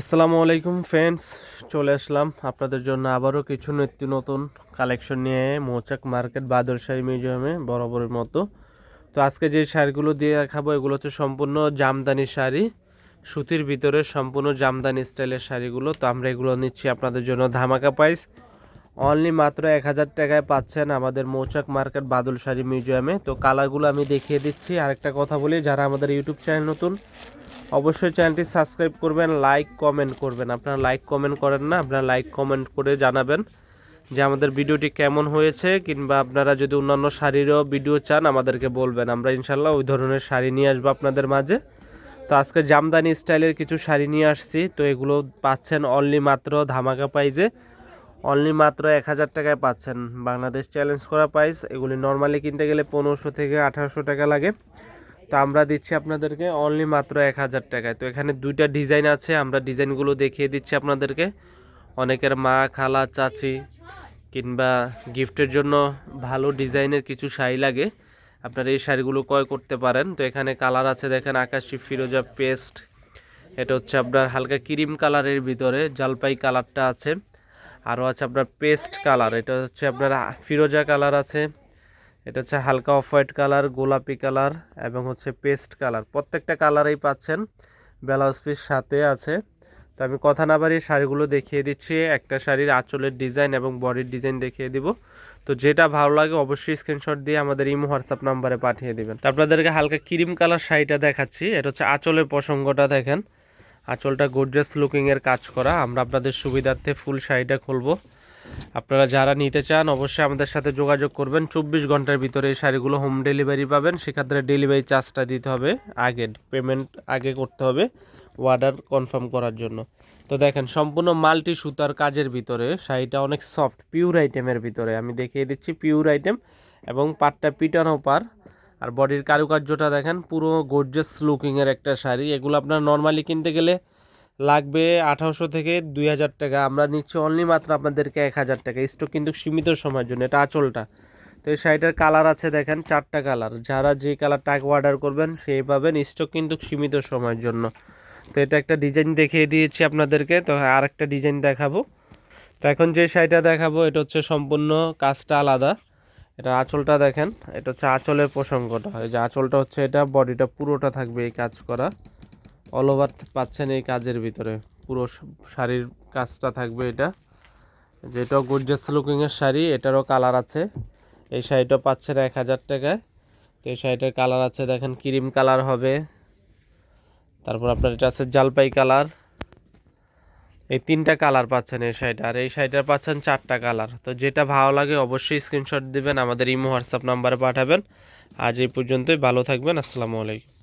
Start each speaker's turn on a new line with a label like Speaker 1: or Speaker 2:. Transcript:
Speaker 1: আসসালামু আলাইকুম ফ্রেন্ডস, চলে আসলাম আপনাদের জন্য আবারও কিছু নিত্য নতুন কালেকশন নিয়ে মৌচাক মার্কেট বাদরশাহী মিউজিয়ামে বরাবরের মতো। তো আজকে যে শাড়িগুলো দিয়ে দেখাবো এগুলো হচ্ছে সম্পূর্ণ জামদানি শাড়ি, সুতির ভিতরে সম্পূর্ণ জামদানি স্টাইলের শাড়িগুলো। তো আমরা এগুলো নিচ্ছি আপনাদের জন্য ধামাকা প্রাইস, অনলি মাত্র 1000 টাকায় পাচ্ছেন আমাদের মৌচাক মার্কেট বাদরশাহী মিউজিয়ামে। তো কালারগুলো আমি দেখিয়ে দিচ্ছি। আরেকটা কথা বলি, যারা আমাদের ইউটিউব চ্যানেল নতুন অবশ্যই চ্যানেলটি সাবস্ক্রাইব করবেন, লাইক কমেন্ট করবেন। আপনারা লাইক কমেন্ট করেন না, আপনারা লাইক কমেন্ট করে জানাবেন যে আমাদের ভিডিওটি কেমন হয়েছে, কিংবা আপনারা যদি অন্যান্য শাড়িরও ভিডিও চান আমাদেরকে বলবেন, আমরা ইনশাল্লাহ ওই ধরনের শাড়ি নিয়ে আসবো আপনাদের মাঝে। তো আজকে জামদানি স্টাইলের কিছু শাড়ি নিয়ে আসছি। তো এগুলো পাচ্ছেন অনলি মাত্র ধামাকা প্রাইজে, অনলি মাত্র 1000 টাকায় পাচ্ছেন। বাংলাদেশ চ্যালেঞ্জ করা প্রাইস। এগুলি নর্মালি কিনতে গেলে 1500 থেকে 1800 টাকা লাগে, তো আমরা দিচ্ছি আপনাদেরকে অনলি মাত্র 1000 টাকায়। তো এখানে দুইটা ডিজাইন আছে, আমরা ডিজাইনগুলো দেখিয়ে দিচ্ছি আপনাদেরকে। অনেকের মা, খালা, চাচি কিংবা গিফটের জন্য ভালো ডিজাইনের কিছু শাড়ি লাগে, আপনারা এই শাড়িগুলো ক্রয় করতে পারেন। তো এখানে কালার আছে দেখেন, আকাশি, ফিরোজা, পেস্ট, এটা হচ্ছে আপনার হালকা ক্রিম কালারের ভিতরে জলপাই কালারটা আছে, আরও আছে আপনার পেস্ট কালার, এটা হচ্ছে আপনার ফিরোজা কালার আছে, এটা হচ্ছে হালকা অফ হোয়াইট কালার, গোলাপি কালার এবং হচ্ছে পেস্ট কালার। প্রত্যেকটা কালারেই পাচ্ছেন, ব্লাউজ পিস সাথে আছে। তো আমি কথা না বাড়িয়ে শাড়িগুলো দেখিয়ে দিচ্ছি। একটা শাড়ির আঁচলের ডিজাইন এবং বডির ডিজাইন দেখিয়ে দিব। তো যেটা ভালো লাগে অবশ্যই স্ক্রিনশট দিয়ে আমাদের ইমো হোয়াটসঅ্যাপ নাম্বারে পাঠিয়ে দিবেন। তো আপনাদেরকে হালকা ক্রিম কালার শাড়িটা দেখাচ্ছি। এটা হচ্ছে আঁচলের প্রসঙ্গটা দেখেন, আঁচলটা গর্জিয়াস লুকিংয়ের কাজ করা। আমরা আপনাদের সুবিধার্থে ফুল শাড়িটা খুলবো। আপনারা যারা নিতে চান অবশ্যই আমাদের সাথে যোগাযোগ করবেন। 24 ঘন্টার ভিতরে এই শাড়িগুলো হোম ডেলিভারি পাবেন। সেক্ষেত্রে ডেলিভারি চার্জটা দিতে হবে, আগে পেমেন্ট আগে করতে হবে অর্ডার কনফার্ম করার জন্য। তো দেখেন সম্পূর্ণ মাল্টি সুতার কাজের ভিতরে শাড়িটা, অনেক সফট পিওর আইটেমের ভিতরে আমি দেখিয়ে দিচ্ছি, পিওর আইটেম এবং পাটটা পিটানো পার। আর বডির কারুকার্যটা দেখেন, পুরো গর্জিয়াস লুকিংয়ের একটা শাড়ি। এগুলো আপনার নর্মালি কিনতে গেলে লাগবে 1800 থেকে 2000 টাকা, আমরা নিচ্ছি অনলি মাত্র আপনাদেরকে 1000 টাকা। স্টক কিন্তু সীমিত সময়ের জন্য। এটা আঁচলটা। তো এই শাড়িটার কালার আছে দেখেন 4টা কালার, যারা যে কালারটা আগে অর্ডার করবেন সেই পাবেন। স্টক কিন্তু সীমিত সময়ের জন্য। তো এটা একটা ডিজাইন দেখিয়ে দিয়েছি আপনাদেরকে। তো আর একটা ডিজাইন দেখাবো। তো এখন যে শাড়িটা দেখাবো এটা হচ্ছে সম্পূর্ণ কাজটা আলাদা। এটা আঁচলটা দেখেন, এটা হচ্ছে আঁচলের প্রসঙ্গটা। এই যে আঁচলটা হচ্ছে, এটা বডিটা পুরোটা থাকবে এই কাজ করা, অল ওভার পাচ্ছেন এই কাজের ভিতরে, পুরো শাড়ির কাজটা থাকবে। এটা যেটাও গর্জিয়াস লুকিংয়ের শাড়ি, এটারও কালার আছে। এই শাড়িটা পাচ্ছেন 1000 টাকায়। তো এই শাড়িটার কালার আছে দেখেন, ক্রিম কালার হবে, তারপর আপনার এটা আছে জলপাই কালার। এই 3টা কালার পাচ্ছেন এই শাড়িটা, আর এই শাড়িটার পাচ্ছেন 4টা কালার। তো যেটা ভালো লাগে অবশ্যই স্ক্রিনশট দিবেন, আমাদের ইমো হোয়াটসঅ্যাপ নাম্বারে পাঠাবেন। আজ এই পর্যন্তই, ভালো থাকবেন, আসসালামু আলাইকুম।